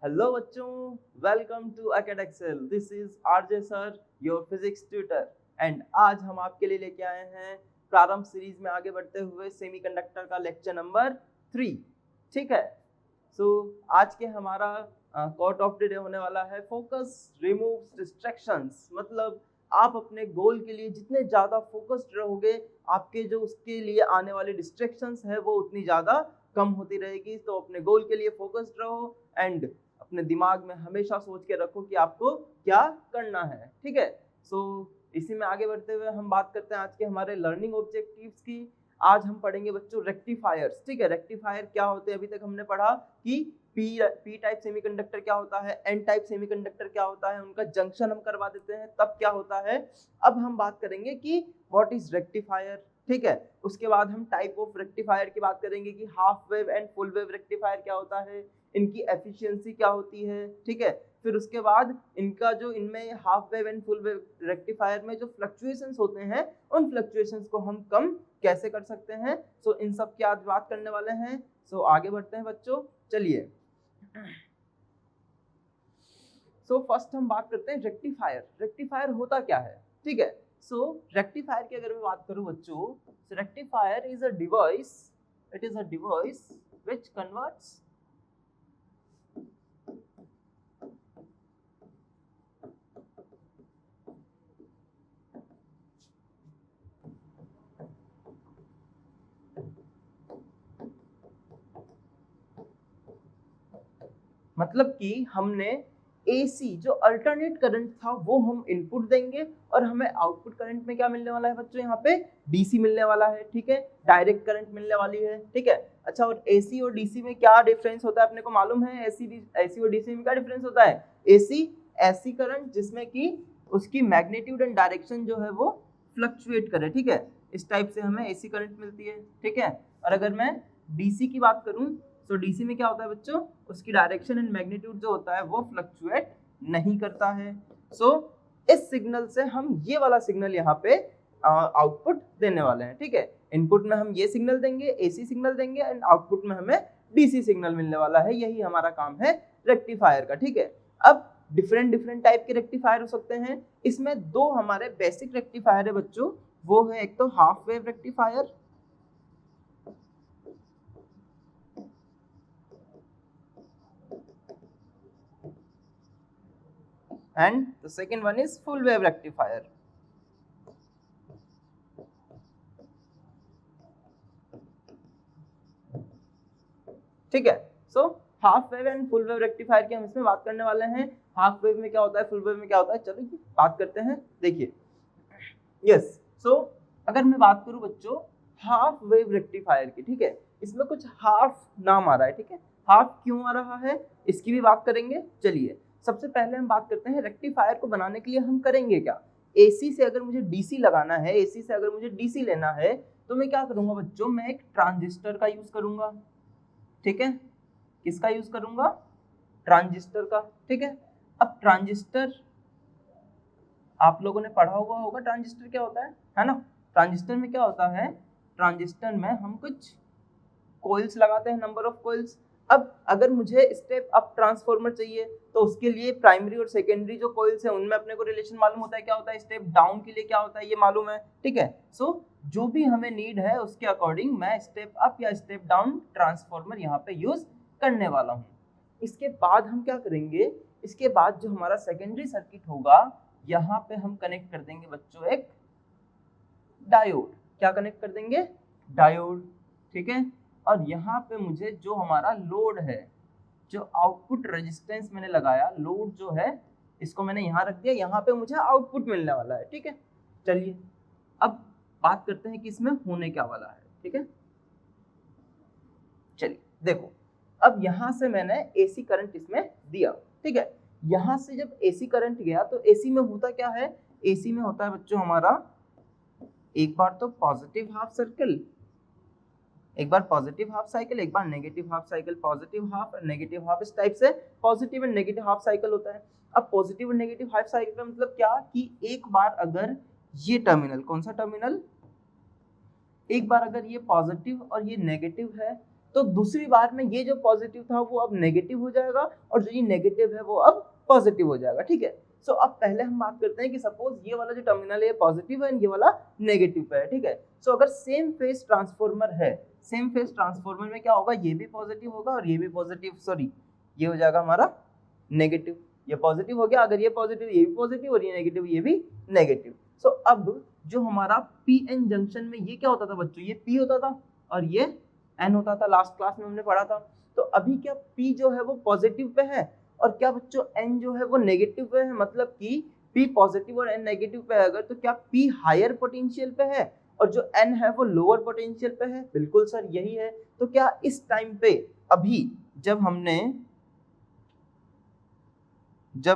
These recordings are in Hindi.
हेलो बच्चों, welcome to Acadexcel. This is RJ sir, your physics tutor. And आज हम आपके लिए लेके आए हैं प्रारंभ सीरीज में आगे बढ़ते हुए सेमीकंडक्टर का लेक्चर नंबर 3। ठीक है, सो आज के हमारा कोट ऑफ द डे होने वाला है फोकस रिमूव्स डिस्ट्रैक्शंस। मतलब आप अपने गोल के लिए जितने ज़्यादा फोकस्ड रहोगे, आपके जो उसके लिए आने वाले डिस्ट्रैक्शंस है वो उतनी ज़्यादा कम होती रहेगी। तो अपने गोल के लिए फोकस्ड रहो एंड अपने दिमाग में हमेशा सोच के रखो कि आपको क्या करना है। ठीक है, सो इसी में आगे बढ़ते हुए हम बात करते हैं आज के हमारे लर्निंग ऑब्जेक्टिव्स की। आज हम पढ़ेंगे बच्चों रेक्टिफायर्स। ठीक है, रेक्टिफायर क्या होते हैं अभी तक हमने पढ़ा कि पी टाइप सेमीकंडक्टर क्या होता है, एन टाइप सेमीकंडक्टर क्या होता है, उनका जंक्शन हम करवा देते हैं तब क्या होता है। अब हम बात करेंगे कि व्हाट इज रेक्टिफायर। ठीक है, उसके बाद हम टाइप ऑफ रेक्टिफायर की बात करेंगे कि half wave and full wave rectifier क्या होता है, इनकी एफिशिएंसी क्या होती है। ठीक है, फिर उसके बाद इनका जो इनमें half wave and full wave rectifier में जो फ्लक्चुएशंस होते हैं उन फ्लक्चुएशंस को हम कम कैसे कर सकते हैं। सो इन सब की आज बात करने वाले हैं। सो आगे बढ़ते हैं बच्चों, चलिए। सो फर्स्ट हम बात करते हैं रेक्टिफायर। रेक्टिफायर होता क्या है। ठीक है, सो रेक्टिफायर की अगर मैं बात करूं बच्चों, so rectifier is a device, it is a device which converts मतलब कि हमने AC जो अल्टरनेट करंट था वो हम इनपुट देंगे और हमें आउटपुट करंट में क्या मिलने वाला है बच्चों, यहाँ पे DC मिलने वाला है। ठीक है, डायरेक्ट करंट मिलने वाली है। ठीक है, अच्छा, और AC और DC में क्या डिफरेंस होता है अपने को मालूम है। AC और DC में क्या डिफरेंस होता है। AC ऐसी करंट जिसमें कि उसकी मैग्नीट्यूड एंड डायरेक्शन जो है वो फ्लक्चुएट करे। ठीक है, इस टाइप से हमें AC करंट मिलती है। ठीक है, और अगर मैं DC की बात करूं तो डीसी में क्या होता है बच्चों, उसकी डायरेक्शन एंड मैग्नीट्यूड जो होता है वो फ्लक्चुएट नहीं करता है। सो इस सिग्नल से हम ये वाला सिग्नल यहाँ पे आउटपुट देने वाले हैं। ठीक है, इनपुट में हम ये सिग्नल देंगे, एसी सिग्नल देंगे एंड आउटपुट में हमें डीसी सिग्नल मिलने वाला है। यही हमारा काम है रेक्टिफायर का। ठीक है, अब डिफरेंट डिफरेंट टाइप के रेक्टिफायर हो सकते हैं। इसमें दो हमारे बेसिक रेक्टिफायर है बच्चों, वो है एक तो half wave rectifier and the second one is full wave rectifier. ठीक है, so half wave and full wave rectifier की हम इसमें बात करने वाले हैं। हाफ वेव में क्या होता है, फुल वेव में क्या होता है, चलो बात करते हैं। देखिए, यस, सो अगर मैं बात करूं बच्चों हाफ वेव रेक्टिफायर की, ठीक है, इसमें कुछ हाफ नाम आ रहा है। ठीक है, हाफ क्यों आ रहा है इसकी भी बात करेंगे। चलिए, सबसे पहले हम बात करते हैं रेक्टिफायर को बनाने के लिए हम करेंगे क्या। एसी से अगर मुझे डीसी लगाना है, एसी से अगर मुझे डीसी लेना है तो मैं क्या करूंगा बच्चों, मैं एक ट्रांजिस्टर का यूज करूंगा। ठीक है, किसका यूज करूंगा, ट्रांजिस्टर का। ठीक है, अब ट्रांजिस्टर आप लोगों ने पढ़ा हुआ होगा ट्रांजिस्टर क्या होता है ना। ट्रांजिस्टर में क्या होता है, ट्रांजिस्टर में हम कुछ कोइल्स लगाते हैं, नंबर ऑफ कोइल्स। अब अगर मुझे स्टेप अप ट्रांसफार्मर चाहिए तो उसके लिए प्राइमरी और सेकेंडरी जो कोइल्स हैं उनमें अपने को रिलेशन मालूम होता है क्या होता है, स्टेप डाउन के लिए क्या होता है ये मालूम है। ठीक है, सो जो भी हमें नीड है उसके अकॉर्डिंग मैं स्टेप अप या स्टेप डाउन ट्रांसफार्मर यहाँ पे यूज करने वाला हूँ। इसके बाद हम क्या करेंगे, इसके बाद जो हमारा सेकेंडरी सर्किट होगा यहाँ पे हम कनेक्ट कर देंगे बच्चों एक डायोड। क्या कनेक्ट कर देंगे, डायोड। ठीक है, और यहाँ पे मुझे जो हमारा लोड है, जो आउटपुट रेजिस्टेंस मैंने लगाया, लोड जो है इसको मैंने यहाँ रख दिया, यहाँ पे मुझे आउटपुट मिलने वाला है। ठीक है, चलिए अब बात करते हैं कि इसमें होने क्या वाला है। ठीक है, चलिए देखो, अब यहाँ से मैंने एसी करंट इसमें दिया। ठीक है, यहाँ से जब एसी करंट गया तो एसी में होता क्या है, एसी में होता है बच्चों हमारा एक बार तो पॉजिटिव हाफ सर्कल, एक बार पॉजिटिव हाफ साइकिल, एक बार negative half cycle, positive half और नेगेटिव हाफ, इस टाइप से positive and negative half cycle होता है। अब पॉजिटिव और नेगेटिव हाफ साइकिल का मतलब क्या कि एक बार अगर ये टर्मिनल, कौन सा टर्मिनल, एक बार अगर ये पॉजिटिव और ये नेगेटिव है तो दूसरी बार में ये जो पॉजिटिव था वो अब नेगेटिव हो जाएगा और जो ये नेगेटिव है वो अब पॉजिटिव हो जाएगा, ठीक है। सो अब पहले हम बात करते हैं कि सपोज ये वाला जो टर्मिनल है पॉजिटिव है एंड ये वाला नेगेटिव पे है, ठीक है। सो अगर सेम फेज ट्रांसफॉर्मर है, सेम फेज ट्रांसफॉर्मर में क्या होगा, ये भी पॉजिटिव होगा और ये भी पॉजिटिव, सॉरी ये हो जाएगा हमारा नेगेटिव, ये पॉजिटिव हो गया, अगर ये पॉजिटिव ये भी पॉजिटिव और ये नेगेटिव ये भी नेगेटिव। सो अब जो हमारा पी एन जंक्शन में ये क्या होता था बच्चों, ये पी होता था और ये एन होता था, लास्ट क्लास में हमने पढ़ा था। तो अभी क्या पी जो है वो पॉजिटिव पे है और क्या बच्चों एन जो है वो नेगेटिव पे है, मतलब कि पी पॉजिटिव और एन नेगेटिव पे है अगर, तो क्या पी हायर पोटेंशियल पे है और जो एन है वो लोअर पोटेंशियल पे है? बिल्कुल सर यही है। तो क्या इस टाइम पे अभी जब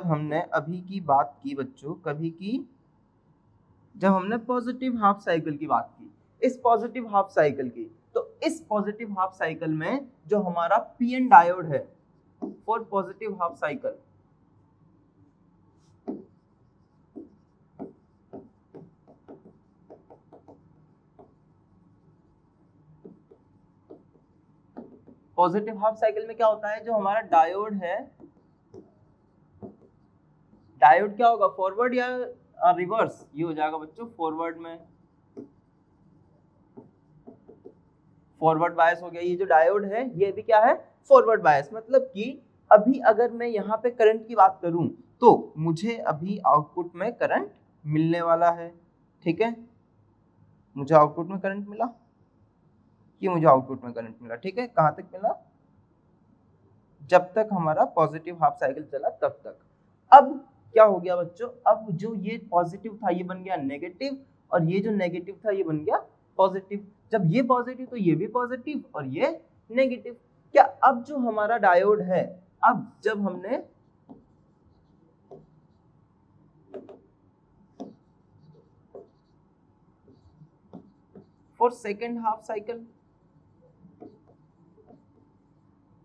हमने अभी की बात की बच्चों, कभी की जब हमने पॉजिटिव हाफ साइकिल की बात की, इस पॉजिटिव हाफ साइकिल की, तो इस पॉजिटिव हाफ साइकिल में जो हमारा पीएन डायोड है for positive half cycle, positive half cycle में क्या होता है, जो हमारा डायोड है, डायोड क्या होगा, फॉरवर्ड या रिवर्स, ये हो जाएगा बच्चों फॉरवर्ड में, फॉरवर्ड बायस हो गया। ये जो डायोड है ये भी क्या है, फॉरवर्ड बायस, मतलब कि अभी अगर मैं यहाँ पे करंट की बात करूं तो मुझे अभी आउटपुट में करंट मिलने वाला है, ठीक है, मुझे आउटपुट में करंट मिला, ये मुझे आउटपुट में करंट मिला, ठीक है। कहां तक मिला, जब तक हमारा पॉजिटिव हाफ साइकिल चला तब तक। अब क्या हो गया बच्चों, अब जो ये पॉजिटिव था ये बन गया नेगेटिव और ये जो नेगेटिव था ये बन गया पॉजिटिव। जब ये पॉजिटिव तो ये भी पॉजिटिव और ये नेगेटिव। क्या अब जो हमारा डायोड है, अब जब हमने फॉर सेकेंड हाफ साइकिल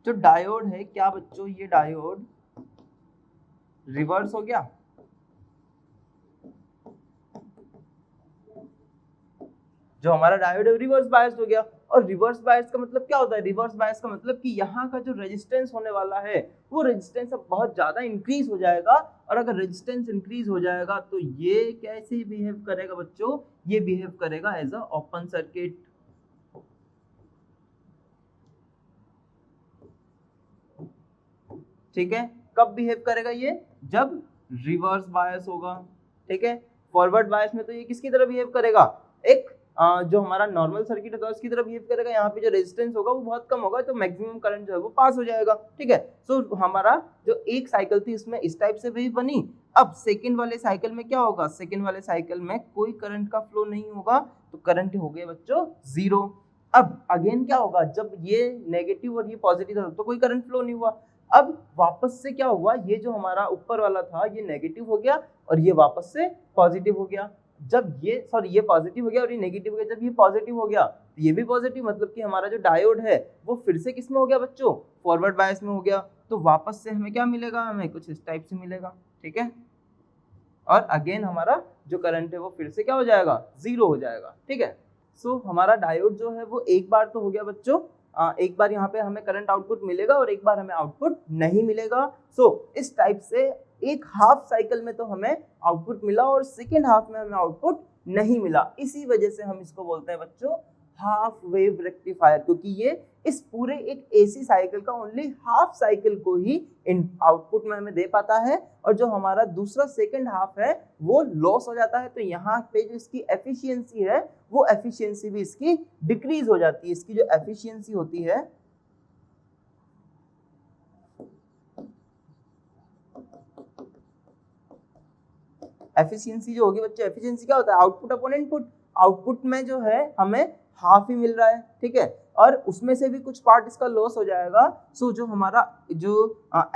जो डायोड है, क्या बच्चों ये डायोड रिवर्स हो गया, जो हमारा डायोड है रिवर्स बायस्ड हो गया। और रिवर्स बायस का मतलब क्या होता है, रिवर्स बायस का मतलब कि यहाँ का जो रेजिस्टेंस होने वाला है वो रेजिस्टेंस अब बहुत ज्यादा इंक्रीज हो जाएगा, और अगर रेजिस्टेंस इंक्रीज हो जाएगा तो ये कैसे बिहेव करेगा बच्चों, ये बिहेव करेगा एज अ ओपन सर्किट, ठीक है। कब बिहेव करेगा ये, जब रिवर्स बायस होगा, ठीक है। फॉरवर्ड बायस में तो ये किसकी तरह बिहेव करेगा, एक जो हमारा नॉर्मल सर्किट है उसकी तरफ बिहेव करेगा, यहाँ पे जो रेजिस्टेंस होगा वो बहुत कम होगा तो मैक्सिमम करंट जो है वो पास हो जाएगा, ठीक है। सो हमारा जो एक साइकिल थी इसमें इस टाइप से वेव बनी। अब सेकंड वाले साइकिल में क्या होगा, सेकंड वाले साइकिल में कोई करंट का फ्लो नहीं होगा, तो करंट हो गया बच्चों जीरो। अब अगेन क्या होगा, जब ये नेगेटिव और ये पॉजिटिव था तो कोई करंट फ्लो नहीं हुआ। अब वापस से क्या हुआ, ये जो हमारा ऊपर वाला था ये नेगेटिव हो गया और ये वापस से पॉजिटिव हो गया। जब ये ये पॉजिटिव हो गया और ये नेगेटिव हो गया, जब ये पॉजिटिव हो गया तो ये भी पॉजिटिव, मतलब कि हमारा जो डायोड है वो फिर से किस में हो गया बच्चों, फॉरवर्ड बायस में हो गया। तो वापस से हमें क्या मिलेगा, हमें कुछ इस टाइप से मिलेगा, ठीक है। और अगेन हमारा जो करंट है वो फिर से क्या हो जाएगा, जीरो हो जाएगा, ठीक है। सो हमारा डायोड जो है वो एक बार तो हो गया बच्चों, एक बार यहाँ पे हमें करंट आउटपुट मिलेगा और एक बार हमें आउटपुट नहीं मिलेगा। सो इस टाइप से एक हाफ साइकिल में तो हमें आउटपुट मिला और सेकेंड हाफ में हमें आउटपुट नहीं मिला। इसी वजह से हम इसको बोलते हैं बच्चों हाफ वेव रेक्टिफायर, क्योंकि ये इस पूरे एक एसी साइकिल का ओनली हाफ साइकिल को ही इन आउटपुट में हमें दे पाता है, और जो हमारा दूसरा सेकंड हाफ है वो लॉस हो जाता है। तो यहाँ पे जो इसकी एफिशिएंसी है वो एफिशिएंसी भी इसकी डिक्रीज हो जाती है। इसकी जो एफिशिएंसी होती है, एफिशिएंसी जो होगी बच्चे, एफिशिएंसी क्या होता है, आउटपुट अपॉन इनपुट। आउटपुट में जो है हमें हाफ ही मिल रहा है, ठीक है, और उसमें से भी कुछ पार्ट इसका लॉस हो जाएगा। सो जो हमारा जो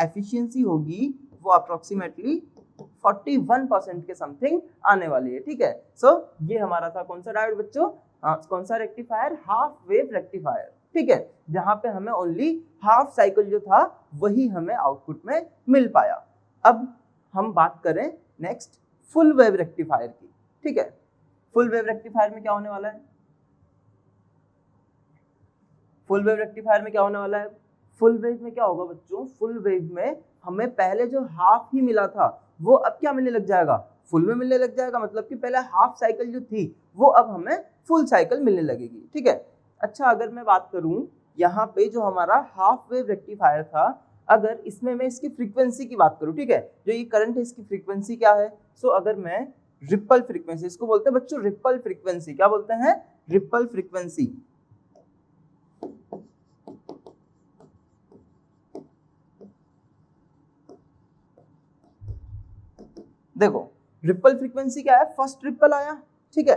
एफिशिएंसी होगी वो अप्रोक्सीमेटली 41% के समथिंग आने वाली है, ठीक है। सो ये हमारा था कौन सा डायोड बच्चों, कौन सा रेक्टिफायर, हाफ वेव रेक्टिफायर, ठीक है, जहां पे हमें ओनली हाफ साइकिल जो था वही हमें आउटपुट में मिल पाया। अब हम बात करें नेक्स्ट फुल वेव रेक्टिफायर की, ठीक है। फुल वेव रेक्टिफायर में क्या होने वाला है, फुल वेव रेक्टिफायर में क्या होने वाला है, फुल वेव में क्या होगा बच्चों, फुल वेव में हमें पहले जो हाफ ही मिला था वो अब क्या मिलने लग जाएगा, फुल में मिलने लग जाएगा, मतलब कि पहले हाफ साइकिल जो थी वो अब हमें फुल साइकिल मिलने लगेगी, ठीक है। अच्छा, अगर मैं बात करूं यहाँ पे जो हमारा हाफ वेव रेक्टिफायर था, अगर इसमें मैं इसकी फ्रीक्वेंसी की बात करूं, ठीक है, जो ये करंट है इसकी फ्रीक्वेंसी क्या है, सो अगर मैं रिपल फ्रीक्वेंसी, इसको बोलते हैं बच्चों रिपल फ्रीक्वेंसी, क्या बोलते हैं, रिपल फ्रीक्वेंसी। देखो रिपल फ्रीक्वेंसी क्या है, फर्स्ट रिपल आया, ठीक है,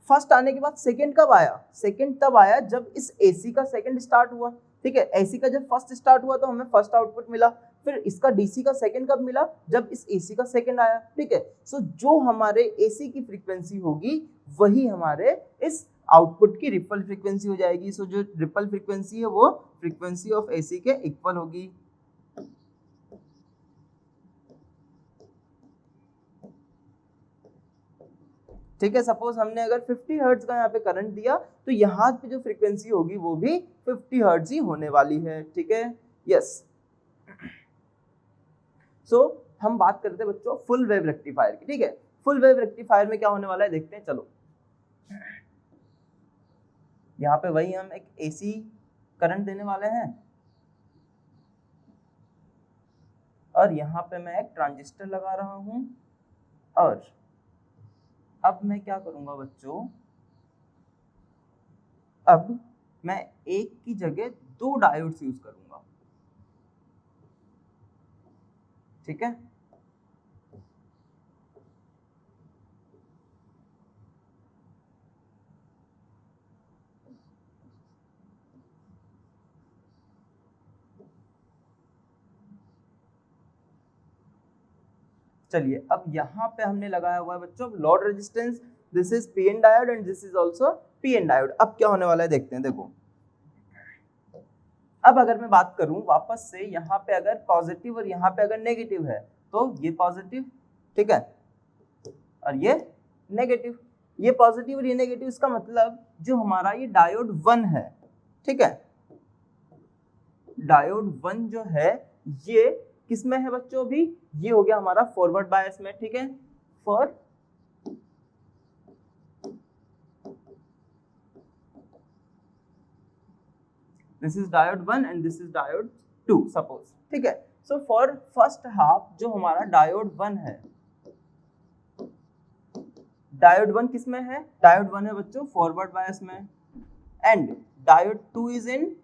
फर्स्ट आने के बाद सेकंड कब आया, सेकंड तब आया जब इस एसी का सेकंड स्टार्ट हुआ, ठीक है, एसी का जब फर्स्ट स्टार्ट हुआ तो हमें फर्स्ट आउटपुट मिला, फिर इसका डीसी का सेकंड कब मिला, जब इस एसी का सेकंड आया, ठीक है। सो जो हमारे एसी की फ्रीक्वेंसी होगी वही हमारे इस आउटपुट की रिपल फ्रीक्वेंसी हो जाएगी। सो जो रिपल फ्रीक्वेंसी है वो फ्रीक्वेंसी ऑफ एसी के इक्वल होगी। ठीक है, सपोज हमने अगर 50 हर्ट्ज का यहाँ पे करंट दिया तो यहाँ पे जो फ्रीक्वेंसी होगी वो भी 50 हर्ट्ज ही होने वाली है, ठीक है, यस। सो हम बात करते हैं बच्चों फुल वेव रेक्टिफायर की, ठीक है। फुल वेव रेक्टिफायर में क्या होने वाला है देखते हैं, चलो यहाँ पे वही हम एक एसी करंट देने वाले हैं और यहाँ पे मैं एक ट्रांजिस्टर लगा रहा हूं, और अब मैं क्या करूंगा बच्चों, अब मैं एक की जगह 2 डायोड्स यूज करूंगा, ठीक है। चलिए अब यहाँ पे हमने लगाया हुआ है बच्चों load resistance, this is P N diode and this is also P N diode. अब क्या होने वाला है देखते हैं, देखो अब अगर मैं बात करूं वापस से, यहाँ पे अगर पॉजिटिव और यहाँ पे अगर नेगेटिव है तो ये पॉजिटिव, ठीक है, और ये नेगेटिव, ये पॉजिटिव और ये नेगेटिव, इसका मतलब जो हमारा ये डायोड 1 है, ठीक है, डायोड 1 जो है ये किस में है बच्चों, अभी ये हो गया हमारा फॉरवर्ड बायस में, ठीक है, for this is diode 1 and this is diode 2 suppose, ठीक है। सो फॉर फर्स्ट हाफ जो हमारा डायोड 1 है, डायोड 1 किस में है, डायोड 1 है बच्चों फॉरवर्ड बायस में, and diode 2 is in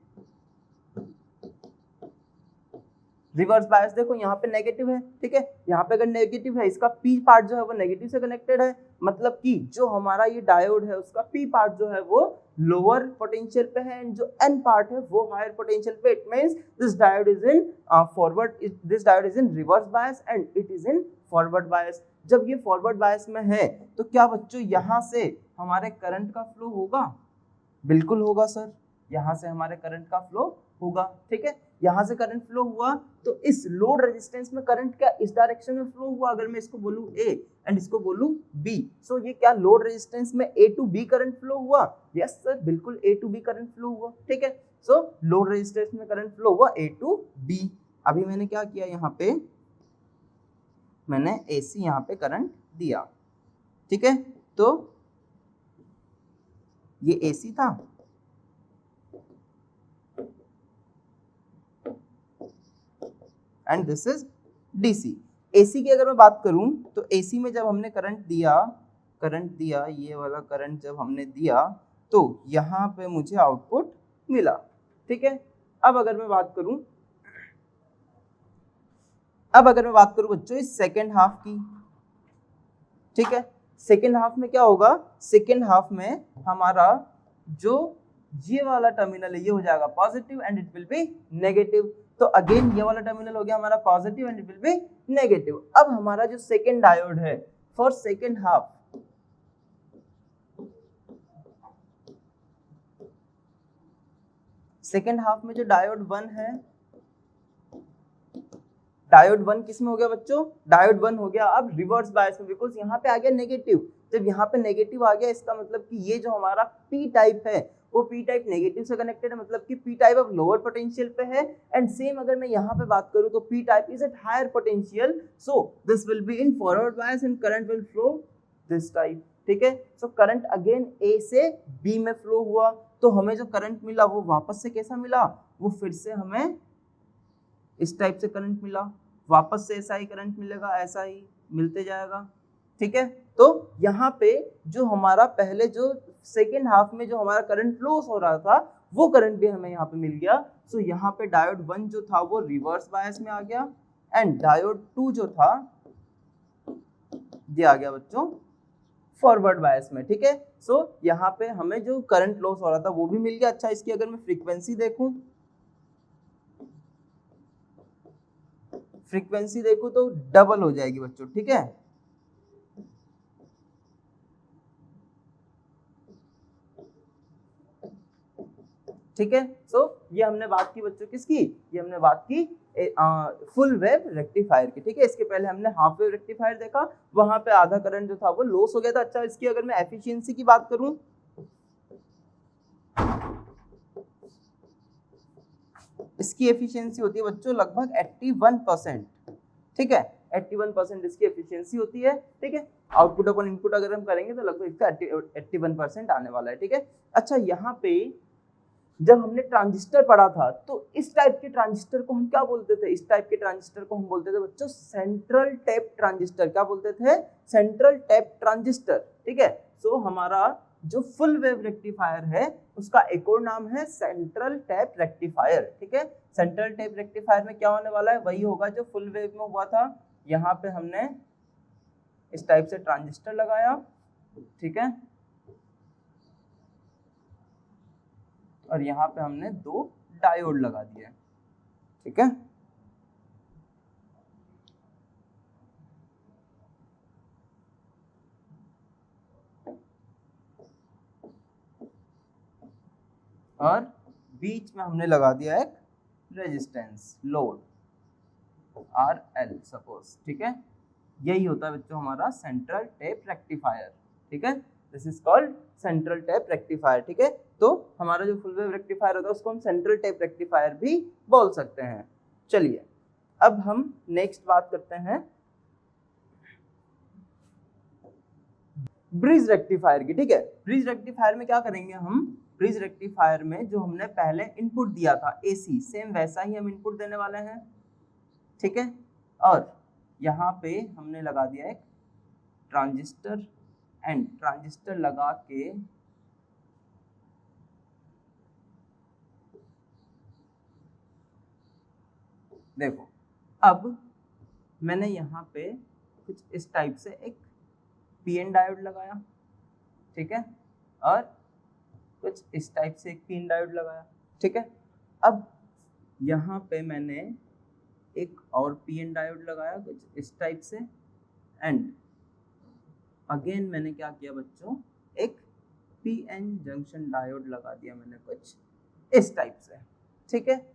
reverse bias. देखो यहाँ पे नेगेटिव है, ठीक है, यहाँ पे अगर नेगेटिव है इसका पी पार्ट जो है वो नेगेटिव से कनेक्टेड है, मतलब कि जो हमारा ये डायोड है उसका पी पार्ट जो है वो लोअर पोटेंशियल पे है एंड जो एन पार्ट है वो हायर पोटेंशियल पे। It means this diode is in forward, this diode is in reverse bias and it is in forward बायस। जब ये फॉरवर्ड बायस में है तो क्या बच्चों यहाँ से हमारे करंट का फ्लो होगा, बिल्कुल होगा सर, यहाँ से हमारे करंट का फ्लो होगा, ठीक है। यहाँ से करंट फ्लो हुआ तो इस लोड रेजिस्टेंस में करंट क्या इस डायरेक्शन में फ्लो हुआ, अगर मैं इसको बोलूं A एंड इसको बोलूं B, सो ये क्या लोड रेजिस्टेंस में A to B current flow हुआ, यस सर बिल्कुल A to B current flow हुआ, ठीक है। सो लोड रेजिस्टेंस में करंट फ्लो हुआ A टू B। अभी मैंने क्या किया, यहाँ पे मैंने AC यहाँ पे करंट दिया, ठीक है, तो ये AC था, and this is DC। AC की अगर मैं बात करूं तो AC में जब हमने करंट दिया, ये वाला करंट जब हमने दिया तो यहाँ पे मुझे आउटपुट मिला, ठीक है। अब अगर मैं बात करूं बच्चों इस सेकेंड हाफ की, ठीक है, सेकेंड हाफ में क्या होगा, सेकेंड हाफ में हमारा जो ये वाला टर्मिनल है ये हो जाएगा positive and it will be negative, तो अगेन ये वाला टर्मिनल हो गया हमारा positive and it will be negative. अब हमारा जो सेकेंड डायोड है for second half, second half में जो डायोड 1 है, डायोड 1 किस में हो गया बच्चों, डायोड 1 हो गया अब रिवर्स बायस में, बिकॉज यहाँ पे आ गया नेगेटिव। जब यहाँ पे नेगेटिव आ गया इसका मतलब कि ये जो हमारा पी टाइप है वो पी टाइप नेगेटिव से कनेक्टेड है, मतलब कि पी टाइप अब लोअर पोटेंशियल पे है। एंड सेम अगर मैं यहाँ पे बात करूँ तो P type is at higher potential, so this will be in forward bias and current will flow this type, ठीक है। सो करंट अगेन ए से बी में फ्लो हुआ, तो हमें जो करंट मिला वो वापस से कैसा मिला, वो फिर से हमें इस टाइप से करंट मिला, वापस से ऐसा ही करंट मिलेगा, ऐसा ही मिलते जाएगा, ठीक है। तो यहाँ पे जो हमारा पहले जो सेकेंड हाफ में जो हमारा करंट फ्लो हो रहा था वो करंट भी हमें यहाँ पे मिल गया। सो यहाँ पे डायोड 1 जो था वो रिवर्स बायस में आ गया एंड डायोड 2 जो था ये आ गया बच्चों फॉरवर्ड बायस में, ठीक है। सो यहाँ पे हमें जो करंट लॉस हो रहा था वो भी मिल गया। अच्छा, इसकी अगर मैं फ्रीक्वेंसी देखूं तो डबल हो जाएगी बच्चों, ठीक है। ठीक है, सो ये हमने बात की बच्चों किसकी, ये हमने बात की फुल वेव रेक्टिफायर की, ठीक है। इसके पहले हमने हाफ वेव रेक्टिफायर देखा, वहां पे आधा करंट जो था वो लॉस हो गया था। अच्छा, इसकी अगर मैं एफिशिएंसी की बात करूं, इसकी एफिशिएंसी होती है बच्चों लगभग 81%, ठीक है। 81% इसकी एफिशिएंसी होती है, ठीक है। आउटपुट अपन इनपुट अगर हम करेंगे तो लगभग इसका 81% आने वाला है, ठीक है। अच्छा, यहाँ पे जब हमने ट्रांजिस्टर पढ़ा था तो इस टाइप के ट्रांजिस्टर को हम क्या बोलते थे, इस टाइप के ट्रांजिस्टर को हम बोलते थे बच्चों सेंट्रल टैप ट्रांजिस्टर। क्या बोलते थे, सेंट्रल टैप ट्रांजिस्टर, ठीक है। सो हमारा जो फुल वेव रेक्टिफायर है उसका एक और नाम है सेंट्रल टैप रेक्टिफायर, ठीक है। सेंट्रल टैप रेक्टिफायर में क्या होने वाला है, वही होगा जो फुल वेव में हुआ था। यहाँ पे हमने इस टाइप से ट्रांजिस्टर लगाया, ठीक है, और यहाँ पे हमने 2 डायोड लगा दिए, ठीक है। और बीच में हमने लगा दिया एक रेजिस्टेंस लोड RL सपोज, ठीक है। यही होता है बच्चों हमारा सेंट्रल टैप रेक्टिफायर, ठीक है। This is called central tap rectifier, ठीक है। तो हमारा जो फुल वेव रेक्टिफायर होता है उसको हम सेंट्रल टैप रेक्टिफायर भी बोल सकते हैं। चलिए अब हम नेक्स्ट बात करते हैं ब्रिज रेक्टिफायर की, ठीक है। ब्रिज रेक्टिफायर में क्या करेंगे हम, ब्रिज रेक्टिफायर में जो हमने पहले इनपुट दिया था AC, सेम वैसा ही हम इनपुट देने वाले हैं, ठीक है। और यहाँ पे हमने लगा दिया एक ट्रांजिस्टर एंड ट्रांजिस्टर लगा के देखो, अब मैंने यहाँ पे कुछ इस टाइप से एक PN डायोड लगाया, ठीक है, और कुछ इस टाइप से एक PN डायोड लगाया, ठीक है। अब यहाँ पे मैंने एक और PN डायोड लगाया कुछ इस टाइप से एंड अगेन मैंने क्या किया बच्चों, एक PN जंक्शन डायोड लगा दिया मैंने कुछ इस टाइप से, ठीक है।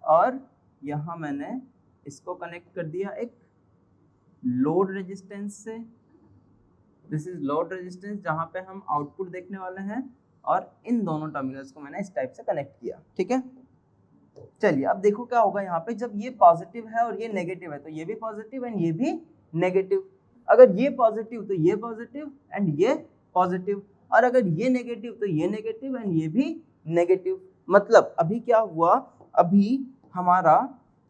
और यहाँ मैंने इसको कनेक्ट कर दिया एक लोड रेजिस्टेंस से, दिस इज लोड रेजिस्टेंस जहाँ पे हम आउटपुट देखने वाले हैं, और इन दोनों टर्मिनल्स को मैंने इस टाइप से कनेक्ट किया, ठीक है। चलिए अब देखो क्या होगा, यहाँ पे जब ये पॉजिटिव है और ये नेगेटिव है तो ये भी पॉजिटिव एंड ये भी नेगेटिव। अगर ये पॉजिटिव तो ये पॉजिटिव एंड ये पॉजिटिव, और अगर ये नेगेटिव तो ये नेगेटिव एंड ये भी नेगेटिव। मतलब अभी क्या हुआ, अभी हमारा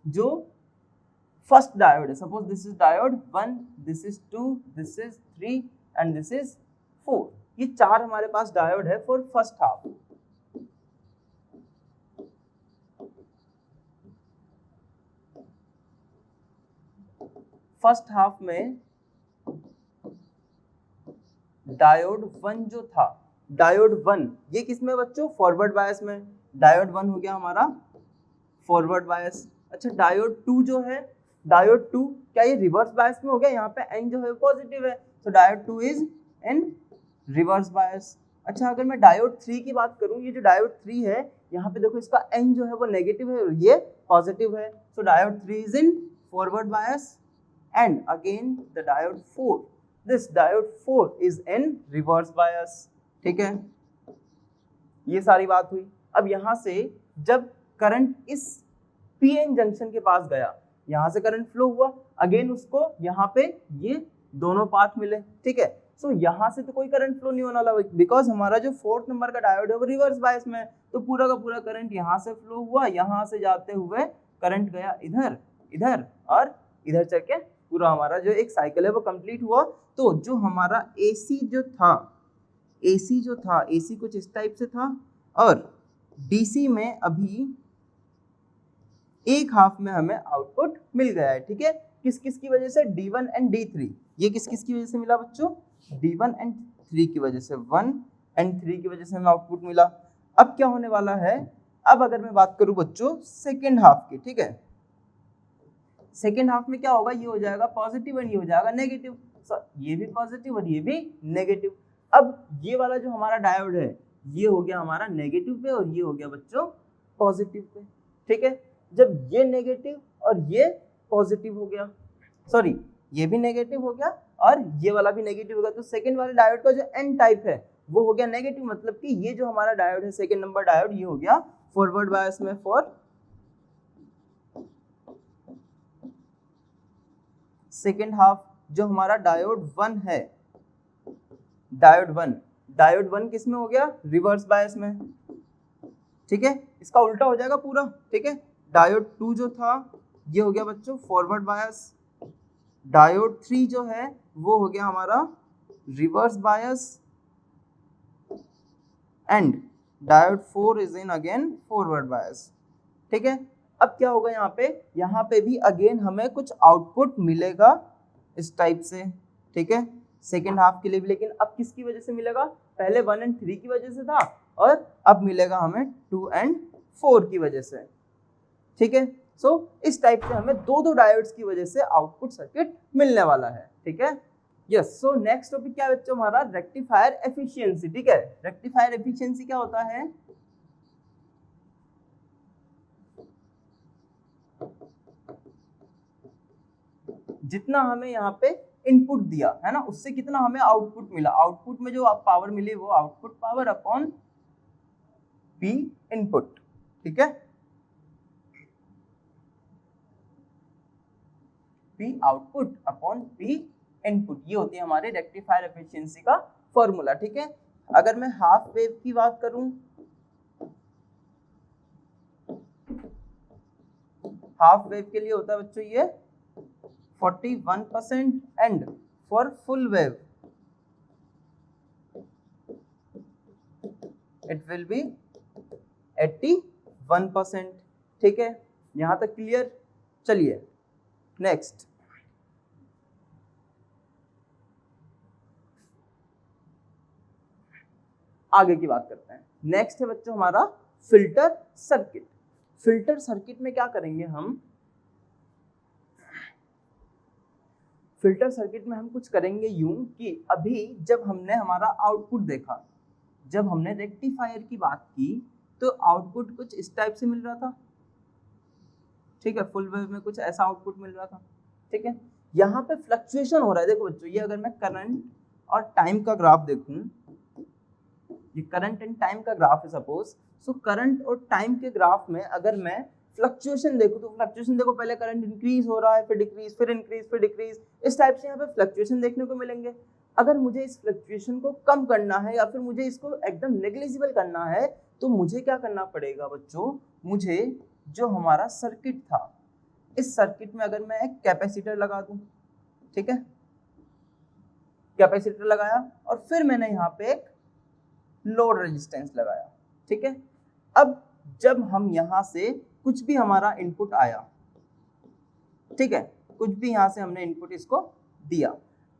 जो फर्स्ट डायोड है, suppose this is diode 1, this is 2, this is 3 and this is 4, ये 4 हमारे पास डायोड है for first half. First half में डायोड 1 जो था, डायोड 1 ये किसमें बच्चों, फॉरवर्ड बायस में। डायोड 1 हो गया हमारा फॉरवर्ड बायस। अच्छा, डायोड 2 जो है, डायोड 2 क्या ये रिवर्स बायस में हो गया, यहाँ पे N जो है पॉजिटिव है, तो diode 2 is in reverse bias. अच्छा, अगर मैं डायोड 3 की बात करूं, ये जो डायोड 3 है यहाँ पे देखो इसका N जो है वो नेगेटिव है और ये पॉजिटिव है, so diode 3 is in forward bias and again the diode 4, this diode 4 is in reverse bias, ठीक है। ये सारी बात हुई। अब यहाँ से जब करंट इस पीएन जंक्शन के पास गया, यहाँ से करंट फ्लो हुआ, अगेन उसको यहाँ पे ये दोनों पाथ मिले, ठीक है। सो यहाँ से तो कोई करंट फ्लो नहीं होने वाला, बिकॉज हमारा जो 4th नंबर का डायोड है वो रिवर्स बायस में, तो पूरा का पूरा करंट यहाँ से फ्लो हुआ, यहाँ से जाते हुए करंट गया इधर, इधर और इधर चल के पूरा हमारा जो एक साइकिल है वो कंप्लीट हुआ। तो जो हमारा एसी जो था, एसी कुछ इस टाइप से था, और डीसी में अभी एक हाफ में हमें आउटपुट मिल गया है, ठीक है। किस किस की वजह से? D1 and D3। ये किस किस की वजह से मिला बच्चों? D1 एंड 3 की वजह से, 1 एंड 3 की वजह से हमें आउटपुट मिला। अब क्या होने वाला है? अब अगर मैं बात करूं बच्चों सेकेंड हाफ की, ठीक है, सेकेंड हाफ में क्या होगा? ये हो जाएगा पॉजिटिव एंड ये हो जाएगा नेगेटिव, ये भी पॉजिटिव और ये भी नेगेटिव। अब ये वाला जो हमारा डायोड है ये हो गया हमारा नेगेटिव पे और ये हो गया बच्चों पॉजिटिव पे, ठीक है। जब ये नेगेटिव और ये पॉजिटिव हो गया, सॉरी ये भी नेगेटिव हो गया और ये वाला भी नेगेटिव हो गया, तो सेकेंड वाले डायोड का जो एन टाइप है वो हो गया नेगेटिव, मतलब कि ये जो हमारा डायोड है सेकेंड नंबर डायोड, ये हो गया फॉरवर्ड बायस में फॉर सेकेंड हाफ। जो हमारा डायोड 1 है, डायोड 1 किस में हो गया? रिवर्स बायस में, ठीक है, इसका उल्टा हो जाएगा पूरा, ठीक है। डायोड 2 जो था ये हो गया बच्चों फॉरवर्ड बायस, डायोड 3 जो है वो हो गया हमारा reverse bias, and diode 4 is in again forward bias, ठीक है। अब क्या होगा यहाँ पे भी अगेन हमें कुछ आउटपुट मिलेगा इस टाइप से, ठीक है, सेकेंड हाफ के लिए भी, लेकिन अब किसकी वजह से मिलेगा? पहले 1 एंड 3 की वजह से था और अब मिलेगा हमें 2 एंड 4 की वजह से, ठीक है। सो इस टाइप से हमें दो डायोड्स की वजह से आउटपुट सर्किट मिलने वाला है, ठीक है। यस, सो नेक्स्ट टॉपिक क्या है बच्चों? हमारा रेक्टिफायर एफिशिएंसी, ठीक है। रेक्टिफायर एफिशिएंसी क्या होता है? जितना हमें यहाँ पे इनपुट दिया है ना, उससे कितना हमें आउटपुट मिला, आउटपुट में जो पावर मिली वो output power upon P input, ठीक है, P output upon P input, ये होती है हमारे रेक्टिफायर एफिशिएंसी का फॉर्मूला, ठीक है। अगर मैं हाफ वेव की बात करूं, हाफ वेव के लिए होता है बच्चों ये 41% and for full wave it will be 81%, ठीक है। यहां तक क्लियर? चलिए नेक्स्ट, आगे की बात करते हैं। नेक्स्ट है बच्चों हमारा फिल्टर सर्किट। फिल्टर सर्किट में क्या करेंगे हम? फिल्टर सर्किट में हम कुछ करेंगे यूं कि अभी जब हमने हमारा आउटपुट देखा, जब हमने रेक्टिफायर की बात की तो आउटपुट कुछ इस टाइप से मिल रहा था, ठीक है, फुल वेव में कुछ ऐसा आउटपुट मिल रहा था, ठीक है। यहाँ पे फ्लक्चुएशन हो रहा है, देखो बच्चों, ये अगर मैं करंट और टाइम का ग्राफ देखूं, ये करंट एंड टाइम का ग्राफ है सपोज, सो करंट और टाइम के ग्राफ में अगर मैं फ्लक्चुएशन देखूं तो फ्लक्चुएशन देखो, पहले करंट इंक्रीज हो रहा है, फिर डिक्रीज, फिर इंक्रीज, फिर डिक्रीज, इस टाइप से यहाँ पे फ्लक्चुएशन देखने को मिलेंगे। अगर मुझे इस फ्लक्चुएशन को कम करना है या फिर मुझे इसको एकदम नेग्लिजिबल करना है तो मुझे क्या करना पड़ेगा बच्चों? मुझे जो हमारा सर्किट था, इस सर्किट में अगर मैं एक कैपेसिटर लगा दूं, ठीक है, कैपेसिटर लगाया और फिर मैंने यहाँ पे एक लोड रेजिस्टेंस लगाया, ठीक है। अब जब हम यहाँ से कुछ भी हमारा इनपुट आया, ठीक है, कुछ भी यहाँ से हमने इनपुट इसको दिया,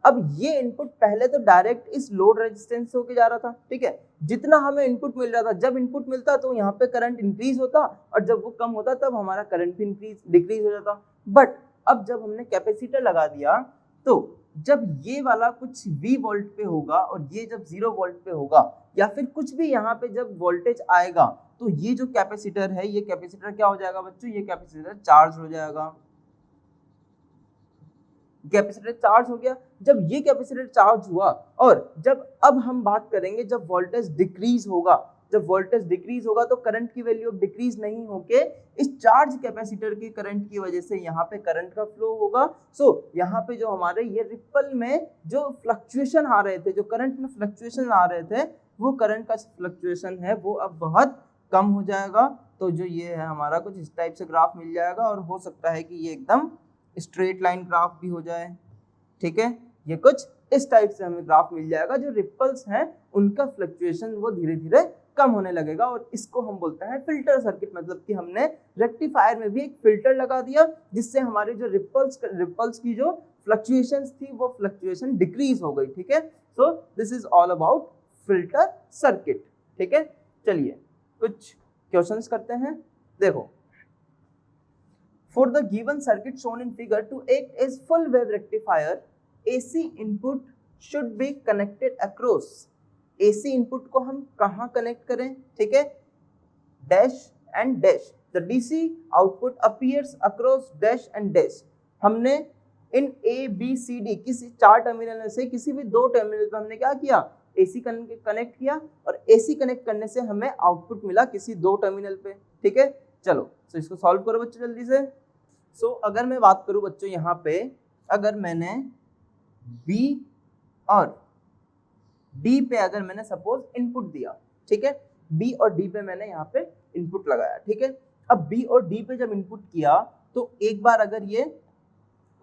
अब ये इनपुट पहले तो डायरेक्ट इस लोड रेजिस्टेंस से होके जा रहा था, ठीक है, जितना हमें इनपुट मिल रहा था, जब इनपुट मिलता तो यहाँ पे करंट इंक्रीज होता और जब वो कम होता तब हमारा करंट भी डिक्रीज हो जाता। बट अब जब हमने कैपेसिटर लगा दिया तो जब ये वाला कुछ V वोल्ट पे होगा और ये जब 0 वोल्ट पे होगा या फिर कुछ भी यहाँ पे जब वोल्टेज आएगा तो ये जो कैपेसिटर है, ये कैपेसिटर क्या हो जाएगा बच्चों? ये कैपेसिटर चार्ज हो जाएगा। कैपेसिटर चार्ज हो गया। जब ये कैपेसिटर चार्ज हुआ और जब अब हम बात करेंगे जब वोल्टेज डिक्रीज होगा जब वोल्टेज डिक्रीज होगा तो करंट की वैल्यू डिक्रीज नहीं होके इस चार्ज कैपेसिटर के करंट की वजह से यहाँ पे करंट का फ्लो होगा। सो यहाँ पे जो हमारे ये रिपल में जो फ्लक्चुएशन आ रहे थे, जो करंट में फ्लक्चुएशन आ रहे थे, वो करंट का फ्लक्चुएशन है वो अब बहुत कम हो जाएगा। तो जो ये है हमारा कुछ इस टाइप से ग्राफ मिल जाएगा, और हो सकता है कि ये एकदम स्ट्रेट लाइन ग्राफ भी हो जाए। ठीक है, ये कुछ इस टाइप से हमें ग्राफ मिल जाएगा। जो रिपल्स हैं उनका फ्लक्चुएशन वो धीरे धीरे कम होने लगेगा, और इसको हम बोलते हैं फिल्टर सर्किट। मतलब कि हमने रेक्टिफायर में भी एक फिल्टर लगा दिया जिससे हमारे जो रिपल्स की जो फ्लक्चुएशंस थी वो फ्लक्चुएशन डिक्रीज हो गई। ठीक है, so this is all about filter circuit. ठीक है, चलिए कुछ क्वेश्चंस करते हैं। देखो, for the given circuit shown in figure to act as full wave rectifier AC input should be connected across. AC input को हम कहाँ कनेक्ट करें? ठीक है, dash and dash. The DC output appears across dash and dash. हमने इन ABCD किसी 4 टर्मिनल में से किसी भी 2 टर्मिनल पे हमने क्या किया? AC कनेक्ट किया, और AC कनेक्ट करने से हमें आउटपुट मिला किसी 2 टर्मिनल पे। ठीक है, चलो तो इसको सॉल्व करो बच्चों जल्दी से। सो अगर मैं बात करूं बच्चों, यहाँ पे अगर मैंने B और D पे अगर मैंने सपोज इनपुट दिया, ठीक है, B और D पे मैंने यहाँ पे इनपुट लगाया। ठीक है, अब B और D पे जब इनपुट किया तो एक बार अगर ये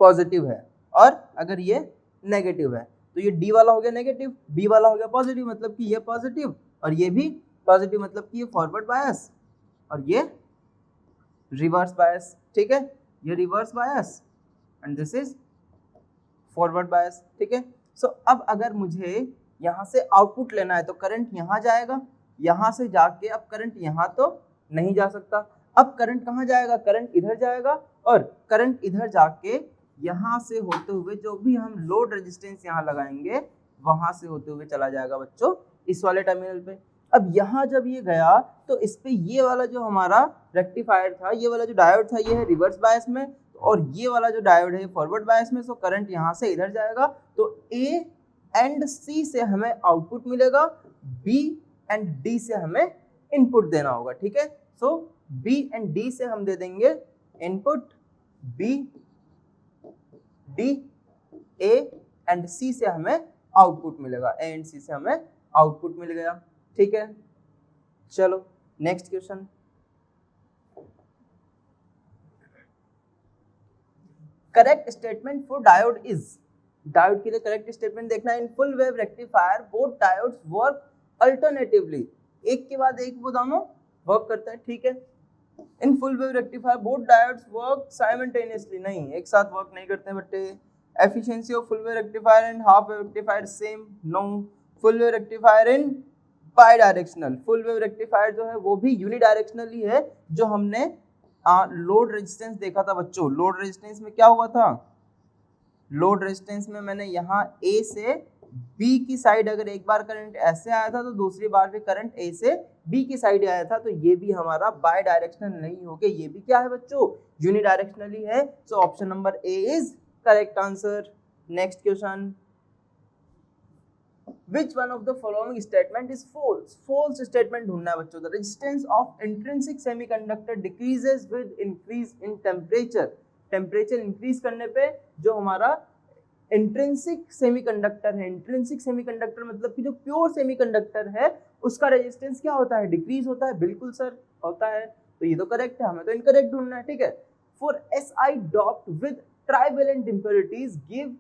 पॉजिटिव है और अगर ये नेगेटिव है तो ये D वाला हो गया नेगेटिव, B वाला हो गया पॉजिटिव, मतलब कि ये पॉजिटिव और ये भी पॉजिटिव, मतलब कि ये फॉरवर्ड बायस और ये रिवर्स बायस। ठीक है, ये reverse bias and this is forward bias. ठीक है, सो अब अगर मुझे यहाँ से आउटपुट लेना है तो करंट यहाँ जाएगा, यहाँ से जाके अब करंट यहाँ तो नहीं जा सकता। अब करंट कहाँ जाएगा? करंट इधर जाएगा, और करंट इधर जाके यहाँ से होते हुए जो भी हम लोड रेजिस्टेंस यहाँ लगाएंगे वहां से होते हुए चला जाएगा बच्चों इस वाले टर्मिनल पे। अब यहाँ जब ये गया तो इस पे ये वाला जो हमारा रेक्टिफायर था, ये वाला जो डायोड था, ये है रिवर्स बायस में, और ये वाला जो डायोड है फॉरवर्ड बायस में। सो करंट यहाँ से इधर जाएगा, तो A एंड C से हमें आउटपुट मिलेगा, B एंड D से हमें इनपुट देना होगा। ठीक है, सो B एंड D से हम दे देंगे input, B D, A and C से हमें आउटपुट मिलेगा, A एंड C से हमें आउटपुट मिल गया। ठीक है, चलो next question. Correct statement for diode is, diode के लिए करेक्ट स्टेटमेंट देखना है। In full wave rectifier both diodes work alternatively, एक के बाद एक वो दोनों वर्क करते हैं। ठीक है, in full wave rectifier both diodes work simultaneously, नहीं एक साथ वर्क नहीं करते हैं बट्टे। Efficiency of full wave rectifier and half wave rectifier same, no. Full wave rectifier in bidirectional, full wave rectifier जो है वो भी यूनिडायरेक्शनल ही है। जो हमने लोड रेजिस्टेंस देखा था बच्चों, लोड रेजिस्टेंस में क्या हुआ था? लोड रेजिस्टेंस में मैंने यहाँ A से B की साइड अगर एक बार करंट ऐसे आया था तो दूसरी बार भी करंट A से B की साइड आया था, तो ये भी हमारा बाय डायरेक्शनल नहीं होके ये भी क्या है बच्चों? यूनिडायरेक्शनली है। So option number A is correct answer. Next question, Which one of the following statement is false? False statement ढूंढना है बच्चों। The resistance of intrinsic semiconductor decreases with increase in temperature. Temperature increase करने पे जो हमारा इंट्रिंसिक सेमीकंडक्टर है, इंट्रिंसिक सेमीकंडक्टर मतलब कि जो प्योर सेमीकंडक्टर है उसका रेजिस्टेंस क्या होता है? डिक्रीज होता है। बिल्कुल सर होता है, तो ये तो करेक्ट है, हमें तो इनकरेक्ट ढूंढना है। ठीक है, for SI doped with trivalent impurities give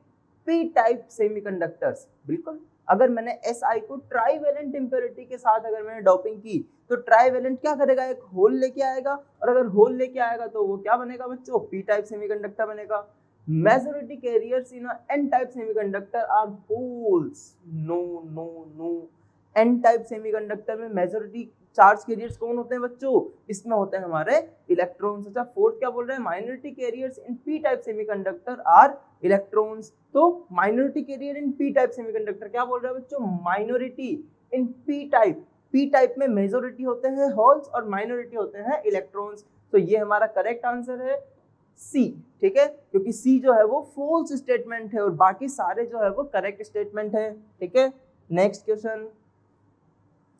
P type semiconductors. बिल्कुल, अगर मैंने SI को ट्राइवेलेंट इंप्योरिटी के साथ अगर मैंने डॉपिंग की तो ट्राइवेलेंट क्या करेगा? एक होल लेके आएगा, और अगर होल लेके आएगा तो वो क्या बनेगा बच्चों? P टाइप सेमीकंडक्टर बनेगा। Majority carriers in a N type semiconductor are holes. No, no, no. N type semiconductor में majority चार्ज कैरियर्स कौन होते हैं बच्चों? इसमें होते हैं हमारे इलेक्ट्रॉन्स। अच्छा, फोर्थ क्या बोल रहे हैं? Minority carriers in P type semiconductor are electrons. तो minority carrier in P type semiconductor क्या बोल रहे हैं बच्चों? Minority in P type. P type में मेजॉरिटी होते हैं होल्स और माइनॉरिटी होते हैं इलेक्ट्रॉन्स। तो ये हमारा करेक्ट आंसर है C। ठीक है, क्योंकि C जो है वो फॉल्स स्टेटमेंट है और बाकी सारे जो है वो करेक्ट स्टेटमेंट है। ठीक है, नेक्स्ट क्वेश्चन,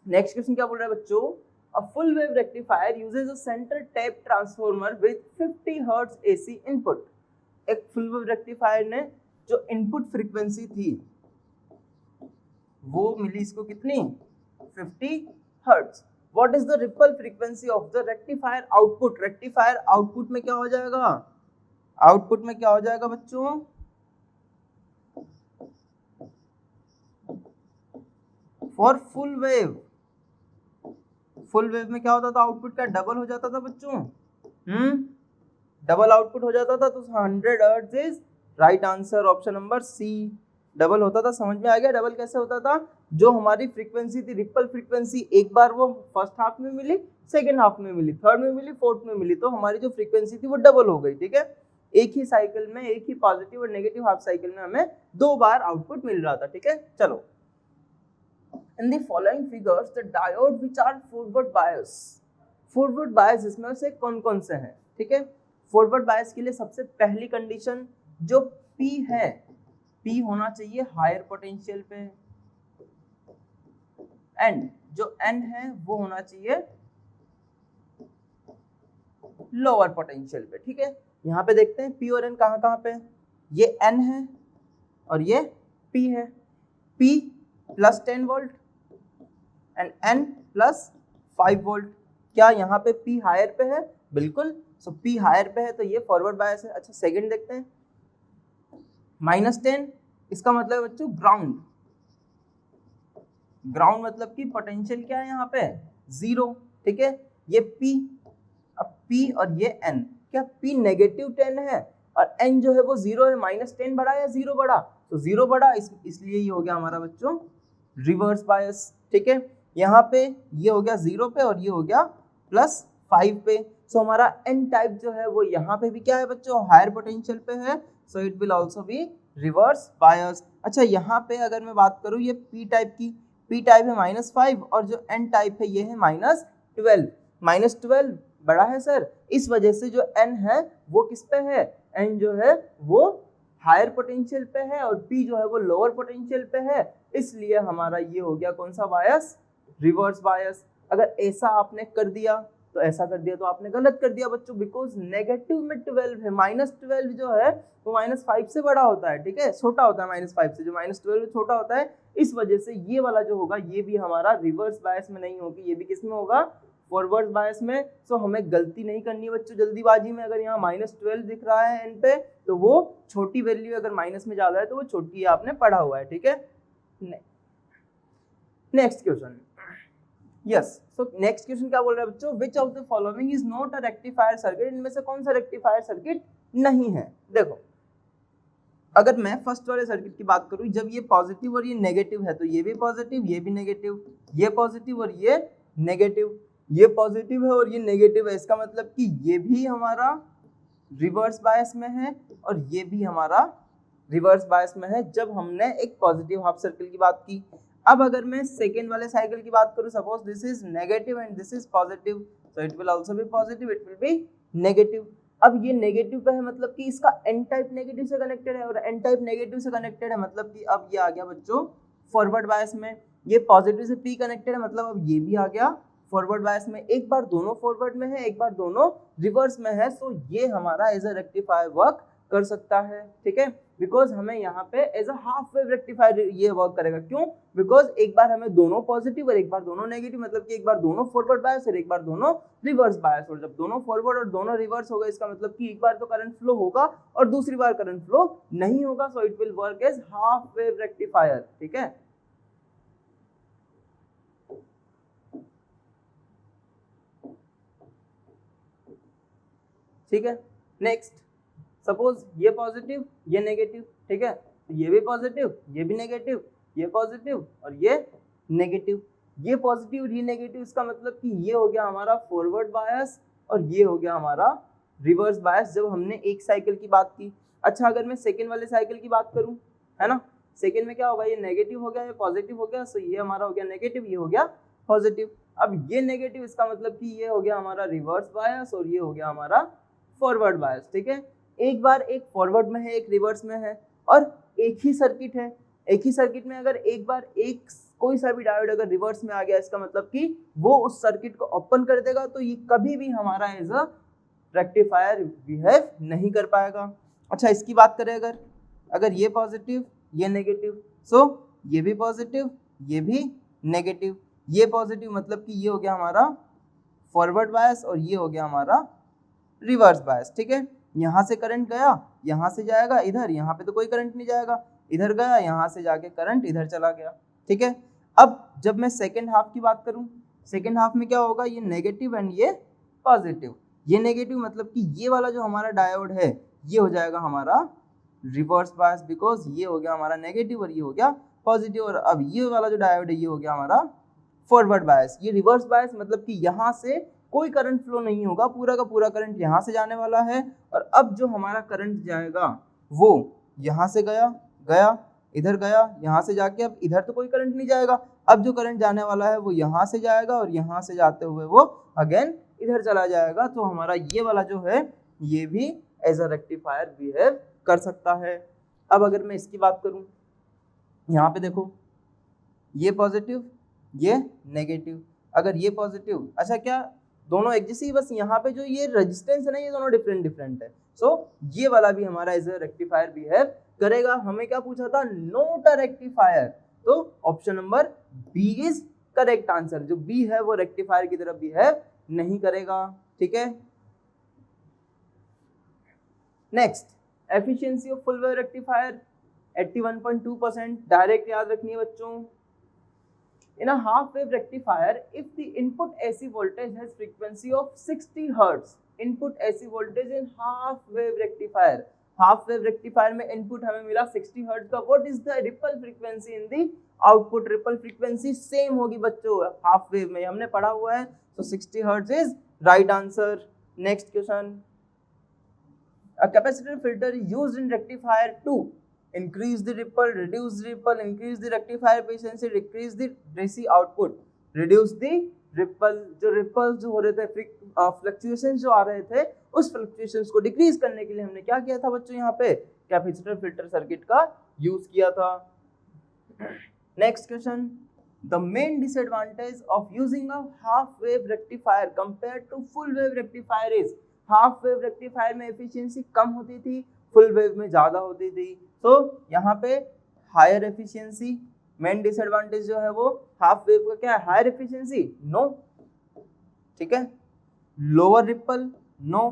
नेक्स्ट क्वेश्चन क्या बोल रहा है बच्चों, a full wave rectifier uses a centre tap transformer with 50 hertz AC input. एक फुल वेव रेक्टिफायर ने जो इनपुट फ्रीक्वेंसी थी वो मिली इसको कितनी, 50 hertz. What is the ripple frequency of the rectifier output. Rectifier output में क्या हो जाएगा, आउटपुट में क्या हो जाएगा बच्चों, for full wave, full wave में क्या होता था, आउटपुट का डबल हो जाता था बच्चों, डबल आउटपुट हो जाता था, तो 100 hertz is right answer, option number C double होता था। समझ में आ गया डबल कैसे होता था, जो हमारी फ्रीक्वेंसी थी रिपल फ्रीक्वेंसी, एक बार वो फर्स्ट हाफ में मिली, सेकेंड हाफ में मिली, थर्ड में मिली, फोर्थ में मिली, तो हमारी जो फ्रीक्वेंसी थी वो डबल हो गई। ठीक है, एक ही साइकिल में, एक ही पॉजिटिव और नेगेटिव हाफ साइकिल में हमें 2 बार आउटपुट मिल रहा था। ठीक है, चलो in the following figures the diode which are forward bias इसमें से कौन कौन से हैं। ठीक है, फॉरवर्ड बायस के लिए सबसे पहली कंडीशन जो P है, P होना चाहिए हायर पोटेंशियल पे, एंड जो N है वो होना चाहिए लोअर पोटेंशियल पे। ठीक है, यहाँ पे देखते हैं P और N कहाँ कहाँ पे, ये N है और ये P है। P plus 10 volt and N plus 5 volt. क्या यहाँ पे P हायर पे है, बिल्कुल, सो P हायर पे है तो ये फॉरवर्ड बायस है। अच्छा सेकंड देखते हैं, -10 इसका मतलब है बच्चों ग्राउंड, ग्राउंड मतलब कि पोटेंशियल क्या है यहाँ पे, 0। ठीक है, ये P, अब P और ये N, क्या P -10 है और N जो है वो 0 है, -10 बढ़ा या 0 बढ़ा, तो 0 बढ़ा, इसलिए ये हो गया हमारा बच्चों रिवर्स बायस। ठीक है, यहाँ पे ये हो गया 0 पे और ये हो गया +5 पे, सो हमारा N टाइप जो है वो यहाँ पे भी क्या है बच्चों, हायर पोटेंशियल पे है, सो it will also be reverse bias. अच्छा यहाँ पे अगर मैं बात करूँ ये P टाइप की, P टाइप है -5 और जो N टाइप है ये है -12, -12 बड़ा है सर, इस वजह से जो N है वो किस पे है, N जो है वो हायर पोटेंशियल पे है और P जो है वो लोअर पोटेंशियल पे है, इसलिए हमारा ये हो गया कौन सा बायस, रिवर्स बायस। अगर ऐसा आपने कर दिया तो ऐसा कर दिया तो आपने गलत कर दिया बच्चों, बिकॉज नेगेटिव में 12 है, -12 जो है वो -5 से बड़ा होता है। ठीक है, छोटा होता है -5 से, जो -12 छोटा होता है, इस वजह से ये वाला जो होगा ये भी हमारा रिवर्स बायस में नहीं होगी, ये भी किस में होगा, फॉरवर्ड बायस में। सो हमें गलती नहीं करनी है बच्चों जल्दीबाजी में, अगर यहाँ -12 दिख रहा है एन पे तो वो छोटी वैल्यू, अगर माइनस में ज्यादा है तो वो छोटी आपने पढ़ा हुआ है। ठीक है, next question, yes, so next question क्या बोल रहा है बच्चों, which of the following is not a rectifier circuit, इनमें से कौन सा रेक्टिफायर सर्किट नहीं है। देखो अगर मैं फर्स्ट वाले सर्किट की बात करूं, जब ये पॉजिटिव और ये नेगेटिव है तो ये भी पॉजिटिव, ये भी नेगेटिव, ये पॉजिटिव और ये नेगेटिव, ये पॉजिटिव है और ये नेगेटिव है, इसका मतलब कि ये भी हमारा रिवर्स बायस में है और ये भी हमारा रिवर्स बायस में है, जब हमने एक पॉजिटिव हाफ सर्किल की बात की। अब अगर मैं सेकेंड वाले साइकिल की बात करूं, suppose this is negative and this is positive, so it will also be positive, it will be negative. अब ये नेगेटिव पे है मतलब कि इसका एन टाइप नेगेटिव से कनेक्टेड है और एन टाइप नेगेटिव से कनेक्टेड है, मतलब कि अब ये आ गया बच्चों फॉरवर्ड बायस में। ये पॉजिटिव से पी कनेक्टेड है, मतलब अब ये भी आ गया फॉरवर्ड बायस में। एक बार दोनों फॉरवर्ड में है, एक बार दोनों रिवर्स में है, सो ये हमारा एज अ रेक्टिफायर वर्क कर सकता है। ठीक है, बिकॉज हमें यहाँ पे as a half wave rectifier ये वर्क करेगा। क्यों? बिकॉज एक बार हमें दोनों पॉजिटिव और एक बार दोनों नेगेटिव, मतलब कि एक बार दोनों फॉरवर्ड बायस और एक बार दोनों रिवर्स बायस, और जब दोनों फॉरवर्ड और दोनों रिवर्स होगा इसका मतलब कि एक बार तो करंट फ्लो होगा और दूसरी बार करंट फ्लो नहीं होगा, so it will work as half wave rectifier. ठीक है, ठीक है, नेक्स्ट सपोज ये पॉजिटिव ये नेगेटिव, ठीक है, तो ये भी पॉजिटिव ये भी नेगेटिव, ये पॉजिटिव और ये नेगेटिव, ये पॉजिटिव और ये नेगेटिव, इसका मतलब कि ये हो गया हमारा फॉरवर्ड बायस और ये हो गया हमारा रिवर्स बायस, जब हमने एक साइकिल की बात की। अच्छा अगर मैं सेकेंड वाले साइकिल की बात करूं, है ना, सेकेंड में क्या होगा, ये नेगेटिव हो गया ये पॉजिटिव हो गया, सो ये हमारा हो गया नेगेटिव, ये हो गया पॉजिटिव। अब ये नेगेटिव, इसका मतलब कि ये हो गया हमारा रिवर्स बायस और ये हो गया हमारा फॉरवर्ड बायस। ठीक है, एक बार एक फॉरवर्ड में है एक रिवर्स में है और एक ही सर्किट है, एक ही सर्किट में अगर एक बार एक कोई सा भी डायोड अगर रिवर्स में आ गया इसका मतलब कि वो उस सर्किट को ओपन कर देगा, तो ये कभी भी हमारा एज अ रेक्टिफायर बिहेव नहीं कर पाएगा। अच्छा, इसकी बात करें अगर ये पॉजिटिव ये नेगेटिव, सो ये भी पॉजिटिव ये भी नेगेटिव, ये पॉजिटिव मतलब कि ये हो गया हमारा फॉरवर्ड बायस और ये हो गया हमारा रिवर्स बायस। ठीक है, यहाँ से करंट गया, यहाँ से जाएगा इधर, यहाँ पे तो कोई करंट नहीं जाएगा, इधर गया, यहाँ से जाके करंट इधर चला गया। ठीक है, अब जब मैं सेकेंड हाफ की बात करूँ, सेकेंड हाफ में क्या होगा, ये नेगेटिव एंड ये पॉजिटिव। ये नेगेटिव मतलब कि ये वाला जो हमारा डायोड है ये हो जाएगा हमारा रिवर्स बायस, बिकॉज ये हो गया हमारा नेगेटिव और ये हो गया पॉजिटिव। और अब ये वाला जो डायोड है ये हो गया हमारा फॉरवर्ड बायस। ये रिवर्स बायस मतलब कि यहाँ से कोई करंट फ्लो नहीं होगा, पूरा का पूरा करंट यहाँ से जाने वाला है। और अब जो हमारा करंट जाएगा वो यहाँ से गया इधर गया, यहाँ से जाके अब इधर तो कोई करंट नहीं जाएगा। अब जो करंट जाने वाला है वो यहाँ से जाएगा और यहाँ से जाते हुए वो अगेन इधर चला जाएगा। तो हमारा ये वाला जो है ये भी एज अ रेक्टिफायर बिहेव कर सकता है। अब अगर मैं इसकी बात करूँ, यहाँ पे देखो ये पॉजिटिव ये नेगेटिव, अगर ये पॉजिटिव, अच्छा क्या दोनों एक जैसे ही, बस यहाँ पे जो ये रेजिस्टेंस है ना ये दोनों डिफरेंट है। सो ये वाला भी हमारा एज अ रेक्टिफायर बिहेव करेगा। हमें क्या पूछा था, नॉट अ रेक्टिफायर, तो option number B is correct answer. जो बी है वो रेक्टिफायर की तरफ बिहेव नहीं करेगा। ठीक है, next, efficiency of full wave rectifier 81.2%। Direct याद रखनी है बच्चों। In a half wave rectifier, if the input AC voltage has frequency of 60 Hz, input AC voltage in half wave rectifier, half wave rectifier में input हमें मिला 60 Hz का, what is the ripple frequency in the output? ripple frequency same होगी बच्चों half wave में, हमने पढ़ा हुआ है, so 60 Hz is right answer. Next question, a capacitor filter is used in rectifier to increase the ripple, reduce the ripple, increase the rectifier efficiency, decrease the DC output, reduce the ripple। जो ripples जो हो रहे थे, फ्लक्चुएशंस जो आ रहे थे, उस फ्लक्चुएशंस को डिक्रीज करने के लिए हमने क्या किया था बच्चों, यहाँ पे कैपेसिटर फिल्टर सर्किट का यूज किया था। Next question, the main disadvantage of using a half wave rectifier compared to full wave rectifier is, half wave rectifier में एफिशिएंसी कम होती थी, फुल वेव में ज्यादा होती थी। तो यहाँ पे हायर एफिशिएंसी, मेन डिसएडवांटेज जो है वो हाफ वेव का क्या है, हायर एफिशिएंसी नो, ठीक है, lower ripple no,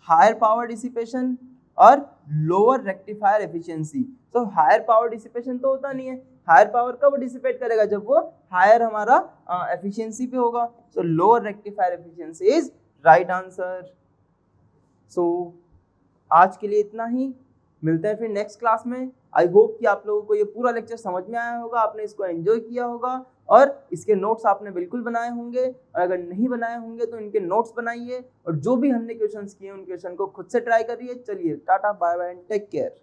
higher power dissipation और लोअर रेक्टिफायर एफिशिएंसी। तो हायर पावर डिसिपेशन तो होता नहीं है, हायर पावर कब डिसिपेट करेगा, जब वो हायर हमारा एफिशिएंसी पे होगा। So lower rectifier efficiency is right answer. So आज के लिए इतना ही, मिलते हैं फिर नेक्स्ट क्लास में। आई होप कि आप लोगों को ये पूरा लेक्चर समझ में आया होगा, आपने इसको एंजॉय किया होगा और इसके नोट्स आपने बिल्कुल बनाए होंगे, और अगर नहीं बनाए होंगे तो इनके नोट्स बनाइए और जो भी हमने क्वेश्चंस किए उन क्वेश्चन को खुद से ट्राई करिए। चलिए tata bye bye and take care.